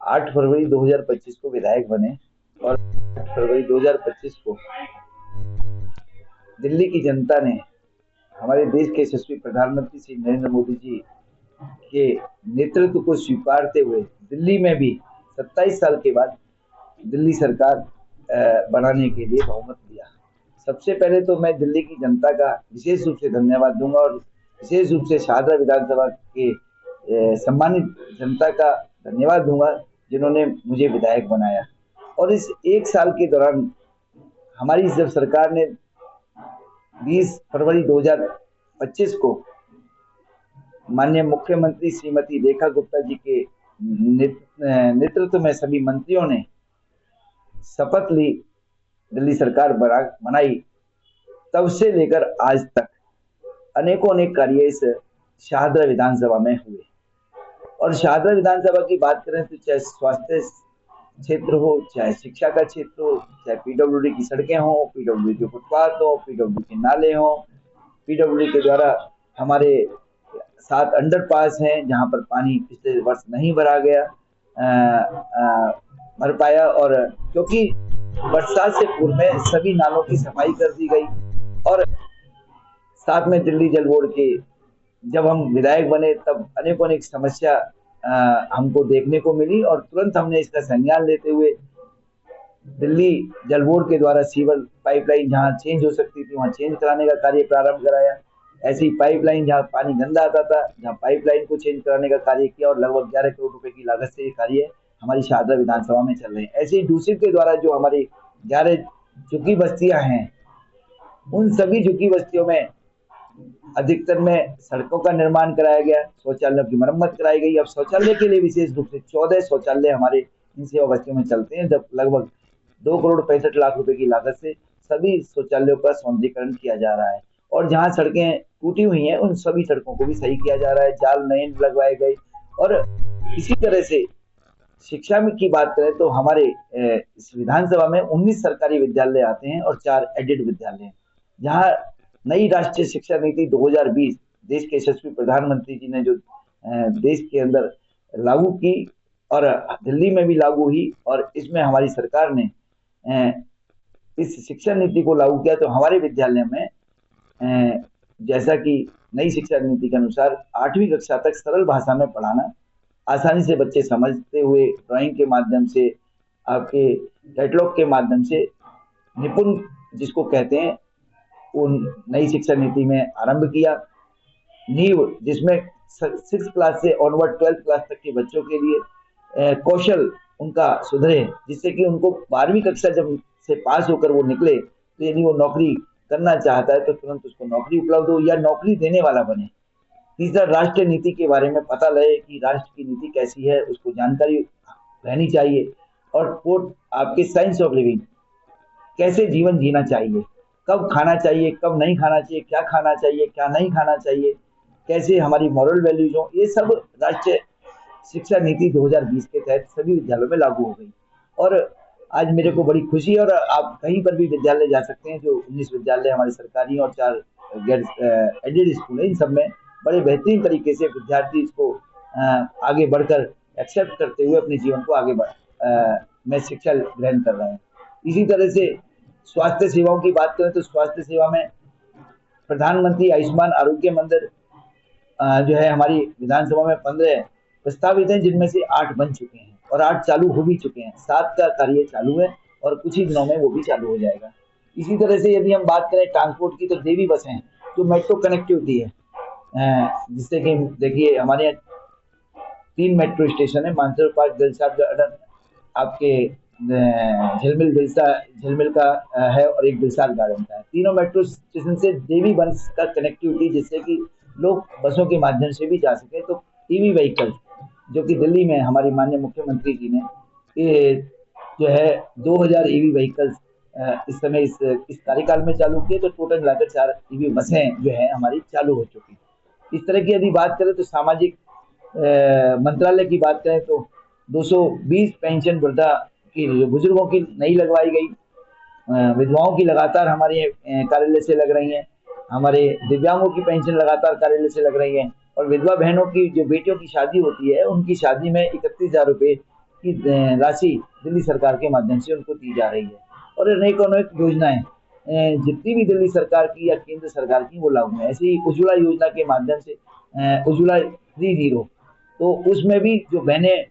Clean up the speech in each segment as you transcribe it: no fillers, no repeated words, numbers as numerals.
8 फरवरी 2025 को विधायक बने और 8 फरवरी 2025 को दिल्ली की जनता ने हमारे देश के यशस्वी प्रधानमंत्री श्री नरेंद्र मोदी जी के नेतृत्व को स्वीकारते हुए दिल्ली में भी 27 साल के बाद दिल्ली सरकार बनाने के लिए बहुमत दिया। सबसे पहले तो मैं दिल्ली की जनता का विशेष रूप से धन्यवाद दूंगा और विशेष रूप से शाहदरा विधानसभा के सम्मानित जनता का धन्यवाद दूंगा जिन्होंने मुझे विधायक बनाया। और इस एक साल के दौरान हमारी जब सरकार ने 20 फरवरी 2025 को माननीय मुख्यमंत्री श्रीमती रेखा गुप्ता जी के नेतृत्व में सभी मंत्रियों ने शपथ ली, दिल्ली सरकार बनाई, तब से लेकर आज तक अनेकों अनेक कार्य इस शाहदरा विधानसभा में हुए। और शाहदरा विधानसभा की बात करें तो चाहे स्वास्थ्य क्षेत्र हो, चाहे शिक्षा का क्षेत्र हो, चाहे पीडब्ल्यूडी की सड़कें हो, पीडब्ल्यूडी के फुटपाथ हो, पीडब्ल्यूडी के नाले हो, पीडब्ल्यूडी के द्वारा हमारे 7 अंडरपास हैं जहां पर पानी पिछले वर्ष नहीं भरा गया भर पाया। और क्योंकि बरसात से पूर्व में सभी नालों की सफाई कर दी गई और साथ में दिल्ली जल बोर्ड के जब हम विधायक बने तब अनेकों अनेक समस्या हमको देखने को मिली और तुरंत हमने इसका संज्ञान लेते हुए दिल्ली जल बोर्ड के द्वारा सीवर पाइपलाइन जहां चेंज हो सकती थी वहां चेंज कराने का कार्य प्रारंभ कराया। ऐसी पाइपलाइन जहां पानी गंदा आता था, जहां पाइपलाइन को चेंज कराने का कार्य किया और लगभग 11 करोड़ रुपए की लागत से ये कार्य हमारी शाहदरा विधानसभा में चल रहे हैं। ऐसे ही दूसरी के द्वारा जो हमारी 11 झुग्गी बस्तियां हैं, उन सभी झुग्गी बस्तियों में अधिकतर में सड़कों का निर्माण कराया गया, शौचालयों की मरम्मत कराई गई। अब शौचालय के लिए विशेष रूप से 14 शौचालय हमारे इन सेवा बस्तियों में चलते हैं, जब लगभग 2 करोड़ 65 लाख रुपए की लागत से सभी शौचालयों का सौंदर्यीकरण किया जा रहा है। और जहां सड़कें टूटी हुई हैं उन सभी सड़कों को भी सही किया जा रहा है, जाल नए लगवाए गए। और इसी तरह से शिक्षा में की बात करें तो हमारे इस विधानसभा में 19 सरकारी विद्यालय आते हैं और 4 एडेड विद्यालय हैं। जहां नई राष्ट्रीय शिक्षा नीति 2020 देश के यशस्वी प्रधानमंत्री जी ने जो देश के अंदर लागू की और दिल्ली में भी लागू हुई और इसमें हमारी सरकार ने इस शिक्षा नीति को लागू किया। तो हमारे विद्यालय में जैसा कि नई शिक्षा नीति के अनुसार 8वीं कक्षा तक सरल भाषा में पढ़ाना, आसानी से बच्चे समझते हुए ड्राइंग के माध्यम से, आपके कैटलॉग के माध्यम से निपुण जिसको कहते हैं, उन नई शिक्षा नीति में आरंभ किया। नींव जिसमें 6 क्लास से ऑनवर्ड 12th क्लास तक के बच्चों के लिए कौशल उनका सुधरे, जिससे कि उनको 12वीं कक्षा जब से पास होकर वो निकले तो यदि वो नौकरी करना चाहता है तो तुरंत उसको नौकरी उपलब्ध हो या नौकरी देने वाला बने। तीसरा, राष्ट्रीय नीति के बारे में पता लगे कि राष्ट्र की नीति कैसी है, उसको जानकारी रहनी चाहिए। और फोर्थ, आपके साइंस ऑफ लिविंग, कैसे जीवन जीना चाहिए, कब खाना चाहिए, कब नहीं खाना चाहिए, क्या खाना चाहिए, क्या नहीं खाना चाहिए, कैसे हमारी मॉरल वैल्यूज हो, ये सब राष्ट्रीय शिक्षा नीति 2020 के तहत सभी विद्यालयों में लागू हो गई। और आज मेरे को बड़ी खुशी है और आप कहीं पर भी विद्यालय जा सकते हैं, जो 19 विद्यालय हमारे सरकारी और 4 गैर एडेड स्कूल है, इन सब में बड़े बेहतरीन तरीके से विद्यार्थी इसको आगे बढ़कर एक्सेप्ट करते हुए अपने जीवन को आगे में शिक्षा ग्रहण कर रहे हैं। इसी तरह से स्वास्थ्य सेवाओं की बात करें तो स्वास्थ्य सेवा में प्रधानमंत्री आयुष्मान आरोग्य मंदिर जो है हमारी विधानसभा में 15 प्रस्तावित हैं, जिनमें से 8 बन चुके हैं और 8 चालू हो भी चुके हैं। 7 का कार्य चालू है और कुछ ही दिनों में वो भी चालू हो जाएगा। इसी तरह से यदि हम बात करें ट्रांसपोर्ट की तो देवी बसें हैं जो मेट्रो कनेक्टिविटी है, जिससे कि देखिए हमारे यहाँ 3 मेट्रो स्टेशन है, मानसरोवर पार्क, दिलशाद गार्डन, आपके झिलमिल का है और एक दिलशाद गार्डन का है। तीनों मेट्रो स्टेशन से देवी बस का कनेक्टिविटी, जिससे कि लोग बसों के माध्यम से भी जा सके। तो ईवी व्हीकल जो कि दिल्ली में हमारी माननीय मुख्यमंत्री जी ने ये जो है 2000 ईवी व्हीकल्स इस समय इस कार्यकाल में चालू किए, तो टोटल मिलाकर 4 ईवी बसें जो है हमारी चालू हो चुकी। इस तरह की यदि बात करें तो सामाजिक मंत्रालय की बात करें तो 220 पेंशन वृद्धा की बुजुर्गों की नई लगवाई गई, विधवाओं की लगातार हमारे कार्यालय से लग रही हैं, हमारे दिव्यांगों की पेंशन लगातार कार्यालय से लग रही है और विधवा बहनों की जो बेटियों की शादी होती है उनकी शादी में 31,000 रुपये की राशि दिल्ली सरकार के माध्यम से उनको दी जा रही है। और अनेक अनेक योजनाएं जितनी भी दिल्ली सरकार की या केंद्र सरकार की वो लागू है। ऐसे ही उज्ज्वला योजना के माध्यम से उज्ज्वला 30, तो उसमें भी जो बहनें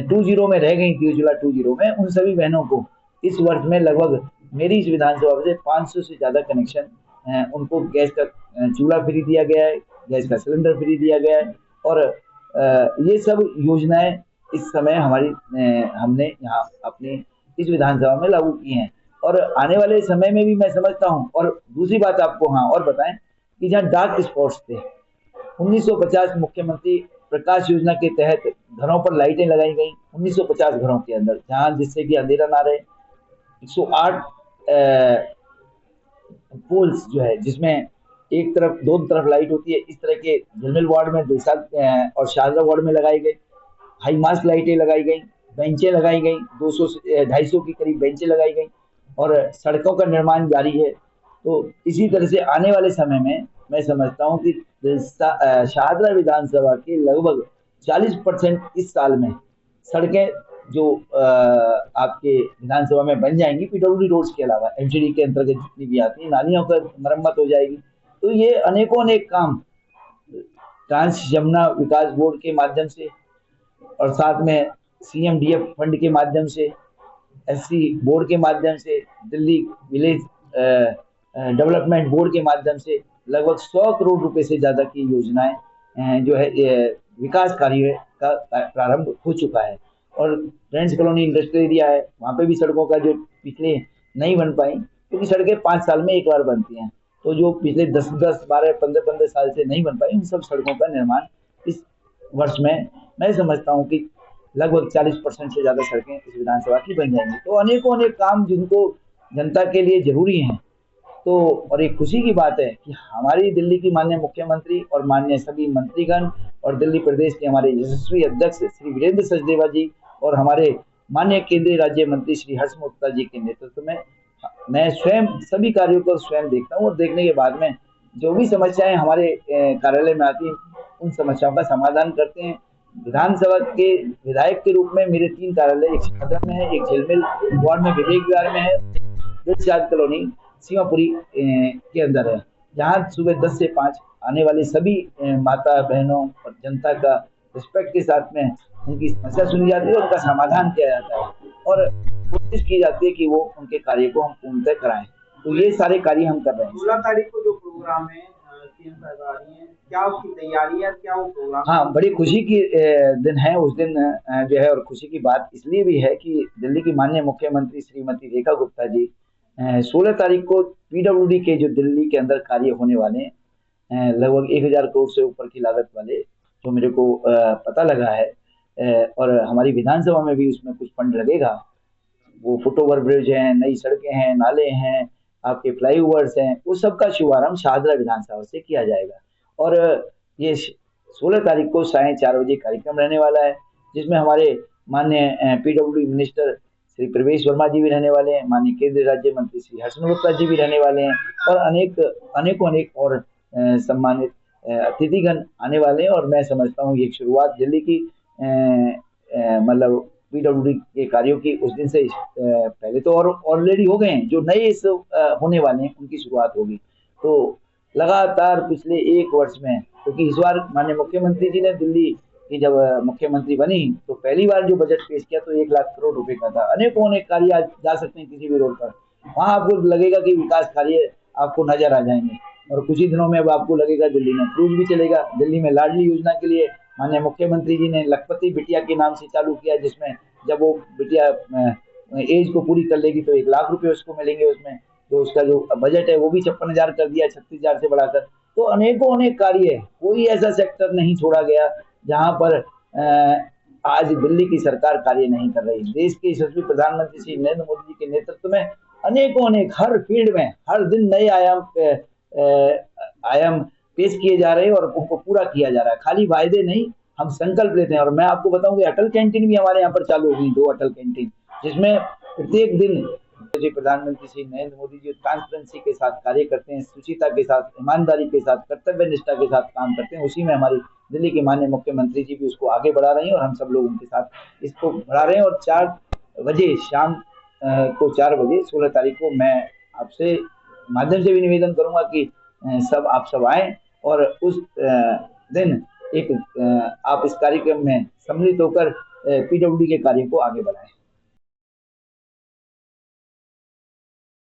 20 में रह गई थी, उज्ज्वला 20 में, उन सभी बहनों को इस वर्ष में लगभग मेरी इस विधानसभा से 500 से ज्यादा कनेक्शन उनको गैस का चूल्हा फ्री दिया गया है, गैस का सिलेंडर फ्री दिया गया है। और ये सब योजनाएं इस समय हमने यहाँ अपने इस विधानसभा में लागू की हैं। और आने वाले समय में भी मैं समझता हूँ। और दूसरी बात आपको हाँ और बताएं कि जहाँ डार्क स्पॉट्स थे, 1950 मुख्यमंत्री प्रकाश योजना के तहत घरों पर लाइटें लगाई गई 1950 घरों के अंदर, जहां जिससे कि अंधेरा ना रहे। 108 पोल्स जो है, जिसमें एक तरफ दोनों तरफ लाइट होती है, इस तरह के झिलमिल वार्ड में और शारदा वार्ड में लगाई गई। हाई मास्ट लाइटें लगाई गई, बेंचें लगाई गई, 200 से 250 की करीब बेंचें लगाई गई, और सड़कों का निर्माण जारी है। तो इसी तरह से आने वाले समय में मैं समझता हूँ कि शाहदरा विधानसभा के लगभग 40% इस साल में सड़कें जो आपके विधानसभा में बन जाएंगी, पीडब्ल्यूडी रोड्स के अलावा एमसीडी के अंतर्गत जितनी भी आती है, नालियों का मरम्मत हो जाएगी। तो ये अनेकों अनेक काम ट्रांस यमुना विकास बोर्ड के माध्यम से, और साथ में सीएमडीएफ फंड के माध्यम से, एससी बोर्ड के माध्यम से, दिल्ली विलेज डेवलपमेंट बोर्ड के माध्यम से लगभग 100 करोड़ रुपए से ज्यादा की योजनाएं जो है विकास कार्य का प्रारंभ हो चुका है। और फ्रेंड्स कॉलोनी इंडस्ट्रियल एरिया है, वहाँ पे भी सड़कों का जो पिछले नहीं बन पाई, क्योंकि सड़कें 5 साल में एक बार बनती हैं, तो जो पिछले 10-10, 12, 15 साल से नहीं बन पाई, उन सब सड़कों का निर्माण इस वर्ष में मैं समझता हूँ कि लगभग 40% से ज्यादा सड़कें इस विधानसभा की बन जाएंगी। तो अनेकों अनेक काम जिनको जनता के लिए जरूरी हैं। तो और एक खुशी की बात है कि हमारी दिल्ली की माननीय मुख्यमंत्री और माननीय सभी मंत्रीगण और दिल्ली प्रदेश के हमारे यशस्वी अध्यक्ष श्री वीरेंद्र सचदेवा जी और हमारे माननीय केंद्रीय राज्य मंत्री श्री हर्ष मुक्ता जी के नेतृत्व में मैं स्वयं सभी कार्यों को स्वयं देखता हूँ, और देखने के बाद में जो भी समस्याएं हमारे कार्यालय में आती हैं, उन समस्याओं का समाधान करते हैं। विधानसभा के विधायक के रूप में मेरे 3 कार्यालय, एक शाहदरा में है, एक झिलमिल वार्ड में विवेक विहार में है, दिलशाद कॉलोनी सीमापुरी के अंदर है, जहाँ सुबह 10 से 5 आने वाले सभी माता बहनों और जनता का रिस्पेक्ट के साथ में उनकी समस्या सुनी जाती है, उनका समाधान किया जाता है, और कोशिश की जाती है कि वो उनके कार्य को हम पूर्णतः कराएं। तो ये सारे कार्य हम कर रहे हैं। 16 तारीख को जो प्रोग्राम है सीएम साहब आ रही है, क्या उसकी तैयारी है, क्या वो प्रोग्राम? हाँ, बड़ी खुशी की दिन है उस दिन जो है, और खुशी की बात इसलिए भी है कि दिल्ली की माननीय मुख्यमंत्री श्रीमती रेखा गुप्ता जी 16 तारीख को पीडब्ल्यूडी के जो दिल्ली के अंदर कार्य होने वाले हैं, लगभग 1000 करोड़ से ऊपर की लागत वाले, जो मेरे को पता लगा है, और हमारी विधानसभा में भी उसमें कुछ फंड लगेगा। वो फुटओवर ब्रिज हैं, नई सड़कें हैं, नाले हैं, आपके फ्लाईओवर्स हैं, वो सबका शुभारंभ शाहदरा विधानसभा से किया जाएगा। और ये 16 तारीख को 4:30 बजे कार्यक्रम रहने वाला है, जिसमें हमारे माननीय पीडब्ल्यूडी मिनिस्टर श्री प्रवेश वर्मा जी भी रहने वाले हैं, माननीय केंद्रीय राज्य मंत्री श्री हर्ष गुप्ता जी भी रहने वाले हैं, और अनेक और सम्मानित अतिथिगण आने वाले हैं। और मैं समझता हूँ ये शुरुआत दिल्ली की मतलब पीडब्ल्यूडी के कार्यों की उस दिन से पहले तो और ऑलरेडी हो गए हैं, जो नए इस होने वाले हैं उनकी शुरुआत होगी। तो लगातार पिछले 1 वर्ष में, क्योंकि इस बार माननीय मुख्यमंत्री जी ने दिल्ली की जब मुख्यमंत्री बनी तो पहली बार जो बजट पेश किया तो 1 लाख करोड़ रुपए का था। अनेकों अनेक कार्य आज जा सकते हैं किसी भी रोड पर, वहां आपको लगेगा कि विकास कार्य आपको नजर आ जाएंगे, और कुछ ही दिनों में अब आपको लगेगा दिल्ली में क्रूज भी चलेगा। दिल्ली में लाडली योजना के लिए माननीय मुख्यमंत्री जी ने लखपति बिटिया के नाम से चालू किया, जिसमें जब वो बिटिया एज को पूरी कर लेगी तो 1 लाख रुपए उसको मिलेंगे। उसमें तो उसका जो बजट है वो भी 56,000 कर दिया, 36,000 से बढ़ाकर। तो अनेकों अनेक कार्य है, कोई ऐसा सेक्टर नहीं छोड़ा गया जहां पर आज दिल्ली की सरकार कार्य नहीं कर रही। देश के यशस्वी प्रधानमंत्री श्री नरेंद्र मोदी जी के नेतृत्व में अनेकों अनेक हर फील्ड में हर दिन नए आयाम पेश किए जा रहे हैं, और उनको पूरा किया जा रहा है। खाली वायदे नहीं, हम संकल्प लेते हैं। और मैं आपको बताऊं कि अटल कैंटीन भी हमारे यहाँ पर चालू हुई, 2 अटल कैंटीन, जिसमें प्रत्येक दिन प्रधानमंत्री श्री नरेंद्र मोदी जी ट्रांसपेरेंसी के साथ कार्य करते हैं, सुचिता के साथ, ईमानदारी के साथ, कर्तव्य निष्ठा के साथ काम करते हैं। उसी में हमारी दिल्ली के माननीय मुख्यमंत्री जी भी उसको आगे बढ़ा रहे हैं और हम सब लोग उनके साथ इसको बढ़ा रहे हैं। और 4 बजे शाम को 4 बजे 16 तारीख को मैं आपसे माध्यम से भी निवेदन करूंगा कि सब आप सब आए और उस दिन एक आप इस कार्यक्रम में सम्मिलित होकर पीडब्ल्यूडी के कार्य को आगे बढ़ाएं।